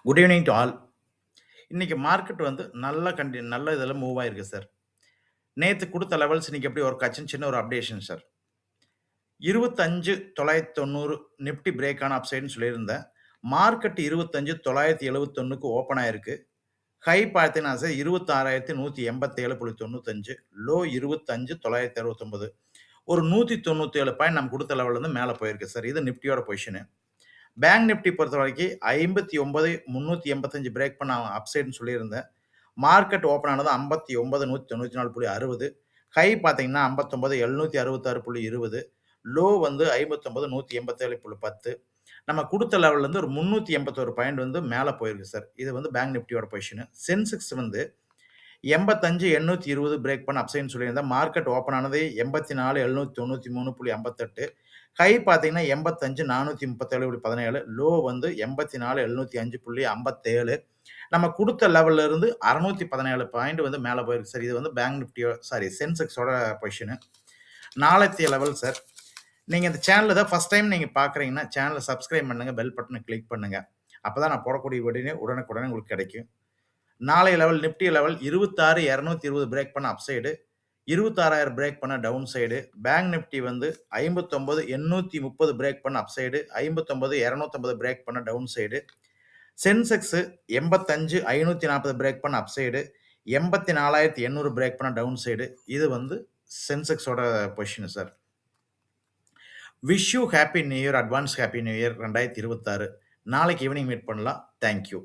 Good evening to all. இன்னைக்கு market வந்து நல்ல இதில மூவ் ஆயிருக்கு சார். நேத்து குடுத்த லெவல்ஸ் இன்னைக்கு எப்படி ஒர்க் ஆச்சுன்னு சின்ன ஒரு அப்டேஷன் சார். 25,990 நிஃப்டி பிரேக் ஆன அப்சைட்ன்னு சொல்லியிருந்தேன். மார்க்கெட் 25,971க்கு ஓப்பன் ஆயிருக்கு. ஹை பார்த்தீங்கன்னா சார் 26,187.95, லோ 25,969. ஒரு 197 பாயிண்ட் நம்ம குடுத்த லெவல்ல இருந்து மேல போயிருக்கு சார். இது நிஃப்டியோட பொசிஷனு. பேங்க் நிஃப்டி பொறுத்தவரைக்கும் 59,385 பிரேக் பண்ண அப்சைட்ன்னு சொல்லியிருந்தேன். மார்க்கெட் ஓப்பன் ஆனது 59,194.60. ஹை பார்த்தீங்கன்னா 59,766.20. லோ வந்து 59,187.10. நம்ம குடுத்த லெவல்ல இருந்து ஒரு 381 பாயிண்ட் வந்து மேல போயிருக்கு சார். இது வந்து பேங்க் நிஃப்டியோட பொசிஷன். சென்செக்ஸ் வந்து 85,820 பிரேக் பண்ண அப்சைட்ன்னு சொல்லியிருந்தேன். மார்க்கெட் ஓப்பன் ஆனது 84,793.58. ஹை பார்த்தீங்கன்னா 85,437.17. லோ வந்து 84,705.57. நம்ம குடுத்த லெவல்ல இருந்து 617 பாயிண்ட் வந்து மேல போயிருக்கு சார். இது வந்து பேங்க் நிஃப்டியோ சென்செக்ஸோட பொசிஷன். நாளைத்திய லெவல் சார். நீங்க இந்த சேனல தான் ஃபர்ஸ்ட் டைம் நீங்க பார்க்குறீங்கன்னா, சேனல சப்ஸ்கிரைப் பண்ணுங்க. பெல் பட்டன கிளிக் பண்ணுங்க. அப்பதான் நான் போடக்கூடிய வீடியோ உடனுக்குடனே உங்களுக்கு கிடைக்கும். நாளைய லெவல் நிஃப்டி லெவல் 26,220 பிரேக் பண்ண அப்சைடு, 26,000 பிரேக் பண்ண டவுன் சைடு. பேங்க் நிஃப்டி வந்து 59,830 பிரேக் பண்ண அப்சைடு, 59,250 பிரேக் பண்ண டவுன் சைடு. சென்செக்ஸ் 85,540 பிரேக் பண்ண அப்சைடு, 84,800 பிரேக் பண்ண டவுன் சைடு. இது வந்து சென்செக்ஸோட position sir. Wish you happy new year, advance happy new year 2026. நாளைக்கு ஈவினிங் மீட் பண்ணலாம். Thank you.